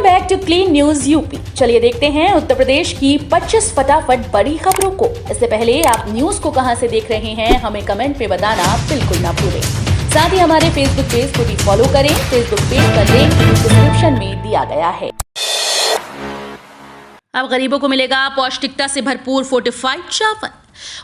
Back to clean news UP. चलिए देखते हैं उत्तर प्रदेश की 25 फटाफट बड़ी खबरों को। इससे पहले आप न्यूज को कहां से देख रहे हैं हमें कमेंट में बताना बिल्कुल ना भूलें। साथ ही हमारे फेसबुक पेज को भी फॉलो करें। फेसबुक पेज का लिंक डिस्क्रिप्शन में दिया गया है। अब गरीबों को मिलेगा पौष्टिकता से भरपूर फोर्टिफाइड चावल।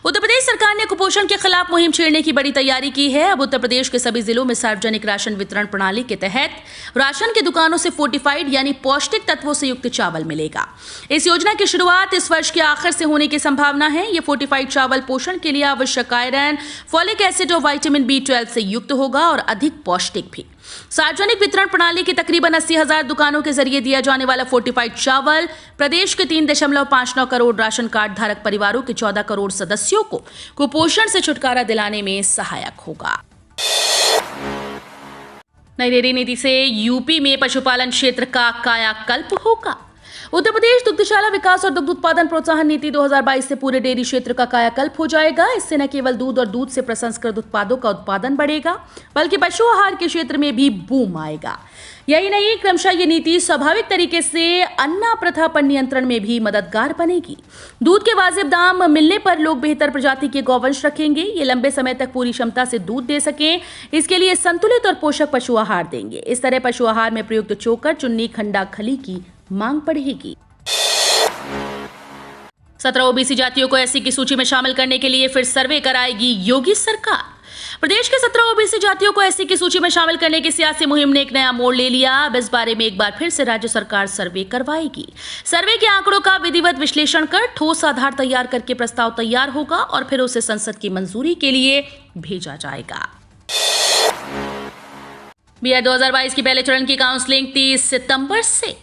उत्तर प्रदेश सरकार ने कुपोषण के खिलाफ मुहिम छेड़ने की बड़ी तैयारी की है। अब उत्तर प्रदेश के सभी जिलों में सार्वजनिक राशन वितरण प्रणाली के तहत राशन की दुकानों से फोर्टिफाइड यानी पौष्टिक तत्वों से युक्त चावल मिलेगा। इस योजना की शुरुआत इस वर्ष के आखिर से होने की संभावना है। ये फोर्टिफाइड चावल पोषण के लिए आवश्यक आयरन, फॉलिक एसिड और विटामिन B12 से युक्त होगा और अधिक पौष्टिक भी। सार्वजनिक वितरण प्रणाली की तकरीबन 80,000 दुकानों के जरिए दिया जाने वाला फोर्टिफाइड चावल प्रदेश के 3.59 करोड़ राशन कार्ड धारक परिवारों के 14 करोड़ सदस्यों को कुपोषण से छुटकारा दिलाने में सहायक होगा। नई डेयरी नीति से यूपी में पशुपालन क्षेत्र का कायाकल्प होगा। उत्तर प्रदेश दुग्धशाला विकास और दुग्ध उत्पादन प्रोत्साहन नीति 2022 से पूरे डेयरी क्षेत्र का कायाकल्प हो जाएगा। इससे न केवल दूध और दूध से प्रसंस्कृत उत्पादों का उत्पादन बढ़ेगा, बल्कि पशु आहार के क्षेत्र में भी बूम आएगा। यही नहीं, क्रमशः ये नीति स्वाभाविक तरीके से अन्ना प्रथा पर नियंत्रण में भी मददगार बनेगी। दूध के वाजिब दाम मिलने पर लोग बेहतर प्रजाति के गौवंश रखेंगे। ये लंबे समय तक पूरी क्षमता से दूध दे सकें, इसके लिए संतुलित और पोषक पशु आहार देंगे। इस तरह पशु आहार में प्रयुक्त चोकर, चुन्नी, खंडा, खली की मांग बढ़ेगी। 17 ओबीसी जातियों को एससी की सूची में शामिल करने के लिए फिर सर्वे कराएगी योगी सरकार। प्रदेश के 17 ओबीसी जातियों को एससी की सूची में शामिल करने की सियासी मुहिम ने एक नया मोड़ ले लिया। अब इस बारे में एक बार फिर से राज्य सरकार सर्वे करवाएगी। सर्वे के आंकड़ों का विधिवत विश्लेषण कर ठोस आधार तैयार करके प्रस्ताव तैयार होगा और फिर उसे संसद की मंजूरी के लिए भेजा जाएगा। बीएड 2022 की पहले चरण की काउंसलिंग 30 सितंबर से।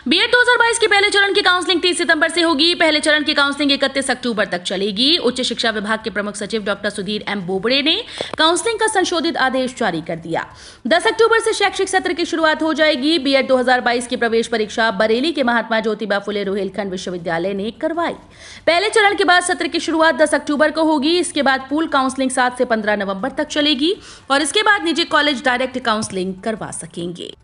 बीएड 2022 के पहले चरण की काउंसलिंग 30 सितंबर से होगी। पहले चरण की काउंसलिंग 31 अक्टूबर तक चलेगी। उच्च शिक्षा विभाग के प्रमुख सचिव डॉक्टर सुधीर M. बोबड़े ने काउंसलिंग का संशोधित आदेश जारी कर दिया। 10 अक्टूबर से शैक्षिक सत्र की शुरुआत हो जाएगी। बीएड 2022 की प्रवेश परीक्षा बरेली के महात्मा ज्योतिबा फुले रोहिलखंड विश्वविद्यालय ने करवाई। पहले चरण के बाद सत्र की शुरुआत 10 अक्टूबर को होगी। इसके बाद पूल काउंसलिंग 7 से 15 नवंबर तक चलेगी और इसके बाद निजी कॉलेज डायरेक्ट काउंसलिंग करवा सकेंगे।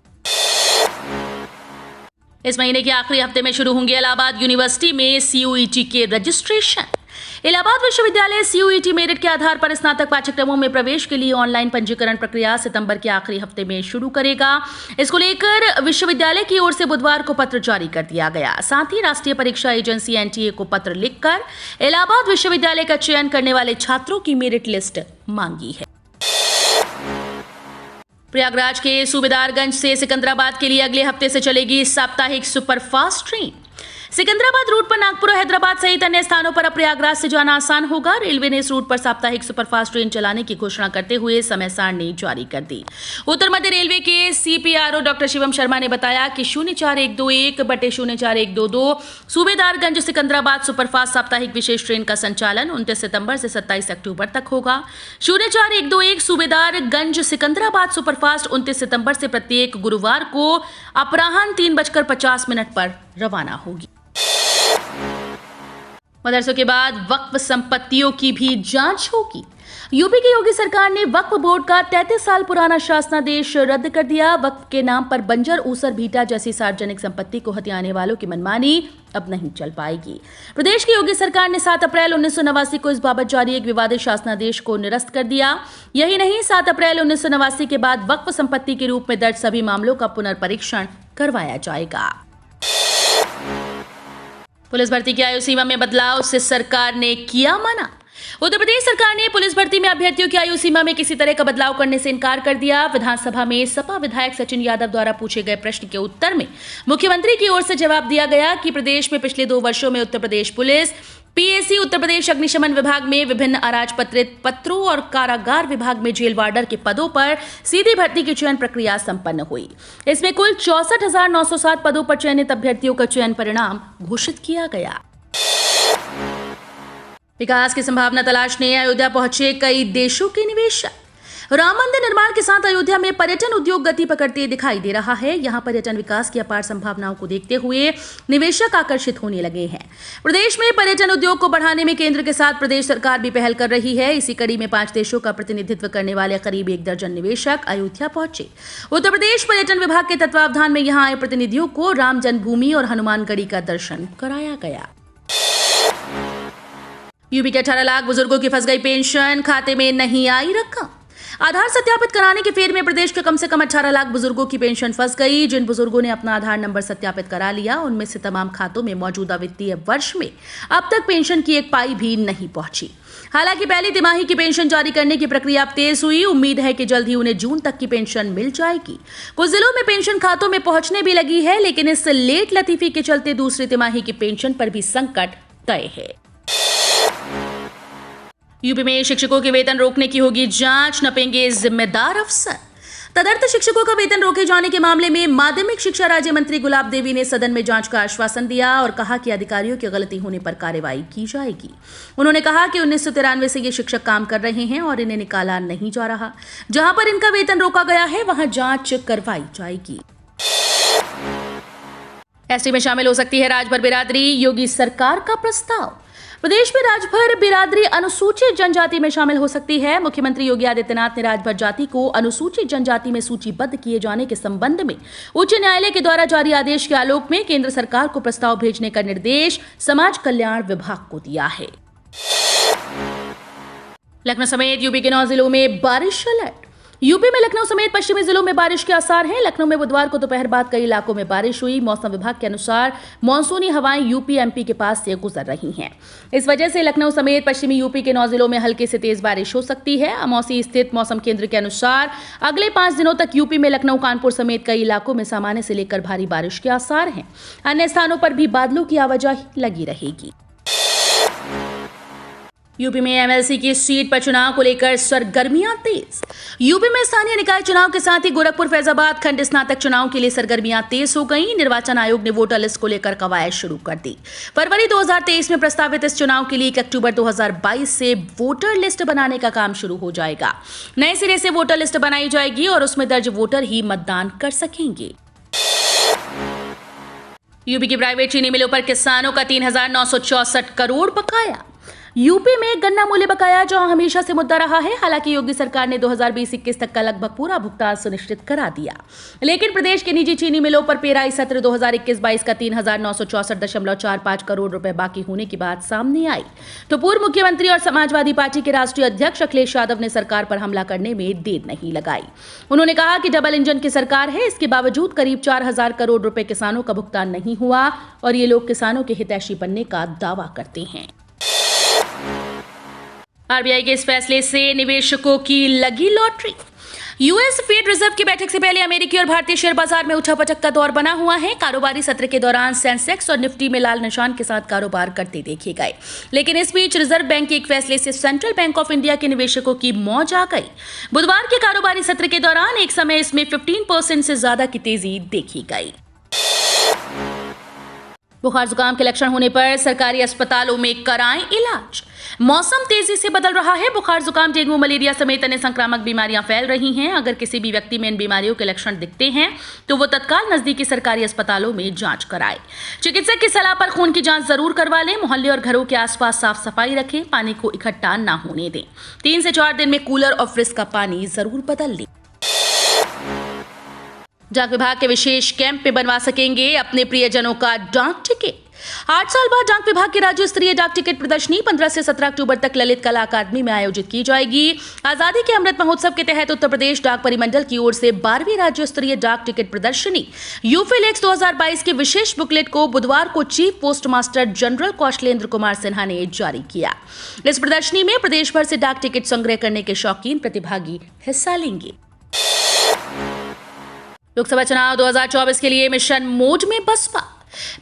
इस महीने के आखिरी हफ्ते में शुरू होंगे इलाहाबाद यूनिवर्सिटी में CUET के रजिस्ट्रेशन। इलाहाबाद विश्वविद्यालय CUET मेरिट के आधार पर स्नातक पाठ्यक्रमों में प्रवेश के लिए ऑनलाइन पंजीकरण प्रक्रिया सितंबर के आखिरी हफ्ते में शुरू करेगा। इसको लेकर विश्वविद्यालय की ओर से बुधवार को पत्र जारी कर दिया गया। साथ ही राष्ट्रीय परीक्षा एजेंसी NTA को पत्र लिखकर इलाहाबाद विश्वविद्यालय का चयन करने वाले छात्रों की मेरिट लिस्ट मांगी है। प्रयागराज के सूबेदारगंज से सिकंदराबाद के लिए अगले हफ्ते से चलेगी साप्ताहिक सुपरफास्ट ट्रेन। सिकंदराबाद रूट पर नागपुर और हैदराबाद सहित अन्य स्थानों पर अब प्रयागराज से जाना आसान होगा। रेलवे ने इस रूट पर साप्ताहिक सुपरफास्ट ट्रेन चलाने की घोषणा करते हुए समय सारणी जारी कर दी। उत्तर मध्य रेलवे के CPRO डॉक्टर शिवम शर्मा ने बताया कि 04121/04122 सूबेदारगंज सिकंदराबाद सुपरफास्ट साप्ताहिक विशेष ट्रेन का संचालन 29 सितंबर से 27 अक्टूबर तक होगा। 04121 सूबेदारगंज सिकंदराबाद सुपरफास्ट 29 सितंबर से प्रत्येक गुरुवार को अपराह्न 3:50 पर रवाना होगी। मदरसों के बाद वक्फ संपत्तियों की भी जांच होगी। यूपी की योगी सरकार ने वक्फ बोर्ड का 33 साल पुराना शासनादेश रद्द कर दिया। वक्फ के नाम पर बंजर, ऊसर, भीटा जैसी सार्वजनिक संपत्ति को हथियाने वालों की मनमानी अब नहीं चल पाएगी। प्रदेश की योगी सरकार ने 7 अप्रैल 1989 को इस बाबत जारी एक विवादित शासनादेश को निरस्त कर दिया। यही नहीं, 7 अप्रैल 1989 के बाद वक्फ संपत्ति के रूप में दर्ज सभी मामलों का पुनर्परीक्षण करवाया जाएगा। पुलिस भर्ती की आयु सीमा में बदलाव से सरकार ने किया मना। उत्तर प्रदेश सरकार ने पुलिस भर्ती में अभ्यर्थियों की आयु सीमा में किसी तरह का बदलाव करने से इनकार कर दिया। विधानसभा में सपा विधायक सचिन यादव द्वारा पूछे गए प्रश्न के उत्तर में मुख्यमंत्री की ओर से जवाब दिया गया कि प्रदेश में पिछले 2 वर्षों में उत्तर प्रदेश पुलिस, PAC, उत्तर प्रदेश अग्निशमन विभाग में विभिन्न अराजपत्रित पत्रों और कारागार विभाग में जेल वार्डर के पदों पर सीधी भर्ती की चयन प्रक्रिया संपन्न हुई। इसमें कुल 64,907 पदों पर चयनित अभ्यर्थियों का चयन परिणाम घोषित किया गया। विकास की संभावना तलाशने अयोध्या पहुंचे कई देशों के निवेशक। राम मंदिर निर्माण के साथ अयोध्या में पर्यटन उद्योग गति पकड़ते दिखाई दे रहा है। यहां पर्यटन विकास की अपार संभावनाओं को देखते हुए निवेशक आकर्षित होने लगे हैं। प्रदेश में पर्यटन उद्योग को बढ़ाने में केंद्र के साथ प्रदेश सरकार भी पहल कर रही है। इसी कड़ी में 5 देशों का प्रतिनिधित्व करने वाले करीब 1 दर्जन निवेशक अयोध्या पहुंचे। उत्तर प्रदेश पर्यटन विभाग के तत्वावधान में यहां आए प्रतिनिधियों को राम जन्मभूमि और हनुमानगढ़ी का दर्शन कराया गया। यूपी के 18 लाख बुजुर्गों की फंस गई पेंशन, खाते में नहीं आई रकम। आधार सत्यापित कराने के फेर में प्रदेश के कम से कम 18 लाख बुजुर्गों की पेंशन फंस गई। जिन बुजुर्गों ने अपना आधार नंबर सत्यापित करा लिया, उनमें से तमाम खातों में मौजूदा वित्तीय वर्ष में अब तक पेंशन की एक पाई भी नहीं पहुंची। हालांकि पहली तिमाही की पेंशन जारी करने की प्रक्रिया अब तेज हुई। उम्मीद है कि जल्द ही उन्हें जून तक की पेंशन मिल जाएगी। कुछ जिलों में पेंशन खातों में पहुंचने भी लगी है, लेकिन इस लेट लतीफी के चलते दूसरी तिमाही की पेंशन पर भी संकट तय है। यूपी में शिक्षकों के वेतन रोकने की होगी जांच, नपेंगे जिम्मेदार अफसर। तदर्थ शिक्षकों का वेतन रोके जाने के मामले में माध्यमिक शिक्षा राज्य मंत्री गुलाब देवी ने सदन में जांच का आश्वासन दिया और कहा कि अधिकारियों की गलती होने पर कार्रवाई की जाएगी। उन्होंने कहा कि 1993 से ये शिक्षक काम कर रहे हैं और इन्हें निकाला नहीं जा रहा। जहां पर इनका वेतन रोका गया है, वहां जांच करवाई जाएगी। एसटी में शामिल हो सकती है राजभर बिरादरी, योगी सरकार का प्रस्ताव। प्रदेश में राजभर बिरादरी अनुसूचित जनजाति में शामिल हो सकती है। मुख्यमंत्री योगी आदित्यनाथ ने राजभर जाति को अनुसूचित जनजाति में सूचीबद्ध किए जाने के संबंध में उच्च न्यायालय के द्वारा जारी आदेश के आलोक में केंद्र सरकार को प्रस्ताव भेजने का निर्देश समाज कल्याण विभाग को दिया है। लखनऊ समेत यूपी के 9 जिलों में बारिश अलर्ट। यूपी में लखनऊ समेत पश्चिमी जिलों में बारिश के आसार हैं। लखनऊ में बुधवार को दोपहर बाद कई इलाकों में बारिश हुई। मौसम विभाग के अनुसार मानसूनी हवाएं यूपी एमपी के पास से गुजर रही हैं। इस वजह से लखनऊ समेत पश्चिमी यूपी के 9 जिलों में हल्की से तेज बारिश हो सकती है। अमौसी स्थित मौसम केंद्र के अनुसार अगले 5 दिनों तक यूपी में लखनऊ, कानपुर समेत कई इलाकों में सामान्य से लेकर भारी बारिश के आसार हैं। अन्य स्थानों पर भी बादलों की आवाजाही लगी रहेगी। यूपी में एमएलसी की सीट पर चुनाव को लेकर सरगर्मियां तेज। यूपी में स्थानीय निकाय चुनाव के साथ ही गोरखपुर, फैजाबाद खंड स्नातक चुनाव के लिए सरगर्मियां तेज हो गई। निर्वाचन आयोग ने वोटर लिस्ट को लेकर कवायद शुरू कर दी। फरवरी 2023 में प्रस्तावित इस चुनाव के लिए 1 अक्टूबर 2022 से वोटर लिस्ट बनाने का काम शुरू हो जाएगा। नए सिरे से वोटर लिस्ट बनाई जाएगी और उसमें दर्ज वोटर ही मतदान कर सकेंगे। यूपी की प्राइवेट चीनी मिलों पर किसानों का 3,964 करोड़ बकाया। यूपी में गन्ना मूल्य बकाया जहां हमेशा से मुद्दा रहा है। हालांकि योगी सरकार ने 2020-21 तक का लगभग पूरा भुगतान सुनिश्चित करा दिया, लेकिन प्रदेश के निजी चीनी मिलों पर पेराई सत्र 2021-22 का 3,964.45 करोड़ रुपए बाकी होने की बात सामने आई। तो पूर्व मुख्यमंत्री और समाजवादी पार्टी के राष्ट्रीय अध्यक्ष अखिलेश यादव ने सरकार पर हमला करने में देर नहीं लगाई। उन्होंने कहा कि डबल इंजन की सरकार है, इसके बावजूद करीब 4,000 करोड़ रुपए किसानों का भुगतान नहीं हुआ और ये लोग किसानों के हितैषी बनने का दावा करते हैं। आरबीआई के इस फैसले से निवेशकों की लगी लॉटरी। यूएस फेड रिजर्व की बैठक से पहले अमेरिकी और भारतीय शेयर बाजार में उठापटक का दौर बना हुआ है। कारोबारी सत्र के दौरान सेंसेक्स और निफ्टी में लाल निशान के साथ कारोबार करते देखे गए, लेकिन इस बीच रिजर्व बैंक के एक फैसले से सेंट्रल बैंक ऑफ इंडिया के निवेशकों की मौज आ गई। बुधवार के कारोबारी सत्र के दौरान एक समय इसमें 15% से ज्यादा की तेजी देखी गई। बुखार जुकाम के लक्षण होने पर सरकारी अस्पतालों में कराएं इलाज। मौसम तेजी से बदल रहा है। बुखार जुकाम, डेंगू, मलेरिया समेत अन्य संक्रामक बीमारियां फैल रही हैं। अगर किसी भी व्यक्ति में इन बीमारियों के लक्षण दिखते हैं तो वो तत्काल नजदीकी सरकारी अस्पतालों में जांच कराए। चिकित्सक की सलाह पर खून की जांच जरूर करवा लें। मोहल्ले और घरों के आसपास साफ सफाई रखें। पानी को इकट्ठा ना होने दें। 3 से 4 दिन में कूलर और फ्रिज का पानी जरूर बदल लें। डाक विभाग के विशेष कैंप में बनवा सकेंगे अपने प्रियजनों का डाक टिकट। 8 साल बाद डाक विभाग की राज्य स्तरीय डाक टिकट प्रदर्शनी 15 से 17 अक्टूबर तक ललित कला अकादमी में आयोजित की जाएगी। आजादी के अमृत महोत्सव के तहत उत्तर प्रदेश डाक परिमंडल की ओर से 12वीं राज्य स्तरीय डाक टिकट प्रदर्शनी यूफिलेक्स 2022 की विशेष बुकलेट को बुधवार को chief post master general Kaushlendra Kumar Sinha ने जारी किया। इस प्रदर्शनी में प्रदेश भर से डाक टिकट संग्रह करने के शौकीन प्रतिभागी हिस्सा लेंगे। लोकसभा चुनाव 2024 के लिए मिशन मोड में बसपा।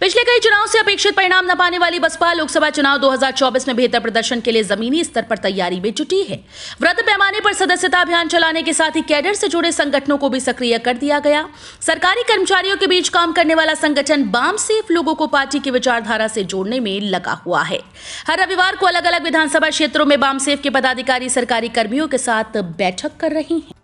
पिछले कई चुनाव से अपेक्षित परिणाम न पाने वाली बसपा लोकसभा चुनाव 2024 में बेहतर प्रदर्शन के लिए जमीनी स्तर पर तैयारी में जुटी है। वृहद पैमाने पर सदस्यता अभियान चलाने के साथ ही कैडर से जुड़े संगठनों को भी सक्रिय कर दिया गया। सरकारी कर्मचारियों के बीच काम करने वाला संगठन बामसेफ लोगों को पार्टी की विचारधारा से जोड़ने में लगा हुआ है। हर रविवार को अलग अलग विधानसभा क्षेत्रों में बामसेफ के पदाधिकारी सरकारी कर्मियों के साथ बैठक कर रहे हैं।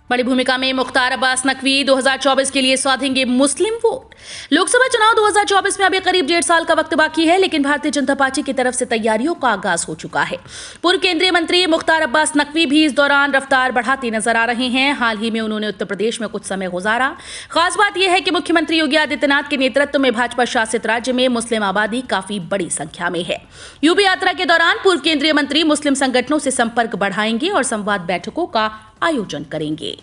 बड़ी भूमिका में मुख्तार अब्बास नकवी 2024 के लिए साधेंगे मुस्लिम वोट। लोकसभा चुनाव 2024 में अभी करीब 1.5 साल का वक्त बाकी है, लेकिन भारतीय जनता पार्टी की तरफ से तैयारियों का आगाज हो चुका है। पूर्व केंद्रीय मंत्री मुख्तार अब्बास नकवी भी इस दौरान रफ्तार बढ़ाते नजर आ रहे हैं। हाल ही में उन्होंने उत्तर प्रदेश में कुछ समय गुजारा। खास बात यह है कि मुख्यमंत्री योगी आदित्यनाथ के नेतृत्व में भाजपा शासित राज्य में मुस्लिम आबादी काफी बड़ी संख्या में है। यूपी यात्रा के दौरान पूर्व केंद्रीय मंत्री मुस्लिम संगठनों से संपर्क बढ़ाएंगे और संवाद बैठकों का आयोजन करेंगे।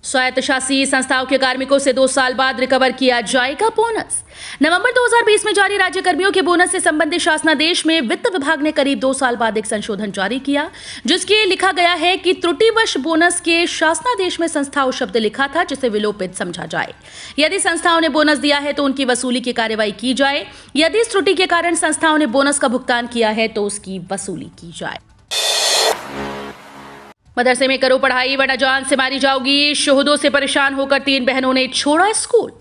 स्वायत्तशासी संस्थाओं के कार्मिकों से 2 साल बाद रिकवर किया जाएगा बोनस। नवंबर 2020 में जारी राज्य कर्मियों के बोनस से संबंधित शासनादेश में वित्त विभाग ने करीब 2 साल बाद एक संशोधन जारी किया, जिसके लिखा गया है कि त्रुटिवश बोनस के शासनादेश में संस्थाओं शब्द लिखा था, जिसे विलोपित समझा जाए। यदि संस्थाओं ने बोनस दिया है तो उनकी वसूली की कार्रवाई की जाए। यदि इस त्रुटि के कारण संस्थाओं ने बोनस का भुगतान किया है तो उसकी वसूली की जाए। मदरसे में करो पढ़ाई वरना जान से मारी जाओगी। शोहदों से परेशान होकर 3 बहनों ने छोड़ा स्कूल।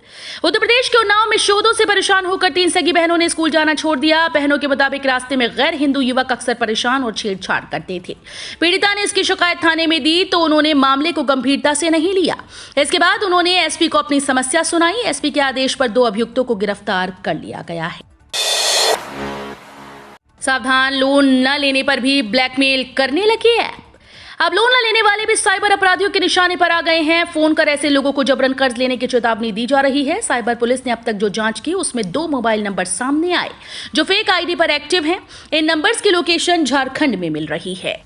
उत्तर प्रदेश के उन्नाव में शोहदों से परेशान होकर 3 सगी बहनों ने स्कूल जाना छोड़ दिया। बहनों के मुताबिक रास्ते में गैर हिंदू युवक अक्सर परेशान और छेड़छाड़ करते थे। पीड़िता ने इसकी शिकायत थाने में दी तो उन्होंने मामले को गंभीरता से नहीं लिया। इसके बाद उन्होंने एसपी को अपनी समस्या सुनाई। एसपी के आदेश पर 2 अभियुक्तों को गिरफ्तार कर लिया गया है। सावधान, लोन न लेने पर भी ब्लैकमेल करने लगी है। अब लोन न लेने वाले भी साइबर अपराधियों के निशाने पर आ गए हैं। फोन कर ऐसे लोगों को जबरन कर्ज लेने की चेतावनी दी जा रही है। साइबर पुलिस ने अब तक जो जांच की उसमें 2 मोबाइल नंबर सामने आए जो फेक आईडी पर एक्टिव हैं। इन नंबर्स की लोकेशन झारखंड में मिल रही है।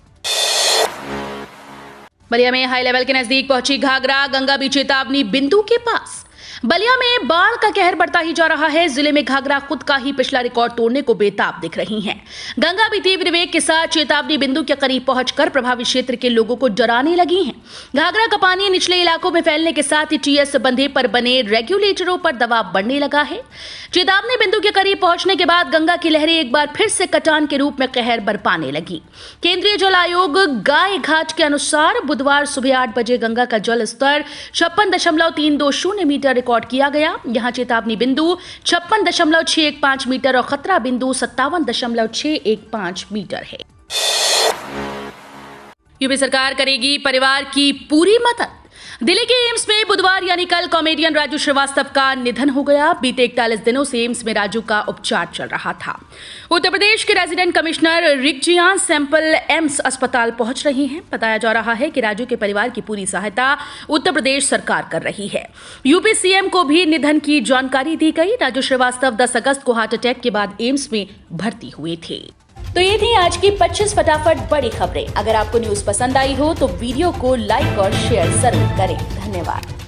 बलिया में हाई लेवल के नजदीक पहुंची घाघरा। गंगा भी चेतावनी बिंदु के पास। बलिया में बाढ़ का कहर बढ़ता ही जा रहा है। जिले में घाघरा खुद का ही पिछला रिकॉर्ड तोड़ने को बेताब दिख रही है। गंगा भी तीव्र वेग के साथ चेतावनी बिंदु के करीब पहुंचकर प्रभावित क्षेत्र के लोगों को डराने लगी है। घाघरा का पानी निचले इलाकों में फैलने के साथ ही टीएस बंधे पर बने रेगुलेटरों पर दबाव बढ़ने लगा है। चेतावनी बिंदु के करीब पहुंचने के बाद गंगा की लहरें एक बार फिर से कटान के रूप में कहर बरपाने लगी। केंद्रीय जल आयोग गाय घाट के अनुसार बुधवार सुबह 8 बजे गंगा का जल स्तर 56.320 मीटर रिकॉर्ड किया गया। यहां चेतावनी बिंदु 56.615 मीटर और खतरा बिंदु 57.615 मीटर है। यूपी सरकार करेगी परिवार की पूरी मदद। दिल्ली के एम्स में बुधवार यानी कल कॉमेडियन राजू श्रीवास्तव का निधन हो गया। बीते 41 दिनों से एम्स में राजू का उपचार चल रहा था। उत्तर प्रदेश के रेजिडेंट कमिश्नर रिगजियान सैंपल एम्स अस्पताल पहुंच रही हैं। बताया जा रहा है कि राजू के परिवार की पूरी सहायता उत्तर प्रदेश सरकार कर रही है। यूपी सीएम को भी निधन की जानकारी दी गई। राजू श्रीवास्तव 10 अगस्त को हार्ट अटैक के बाद एम्स में भर्ती हुए थे। तो ये थी आज की 25 फटाफट बड़ी खबरें। अगर आपको न्यूज पसंद आई हो तो वीडियो को लाइक और शेयर जरूर करें। धन्यवाद।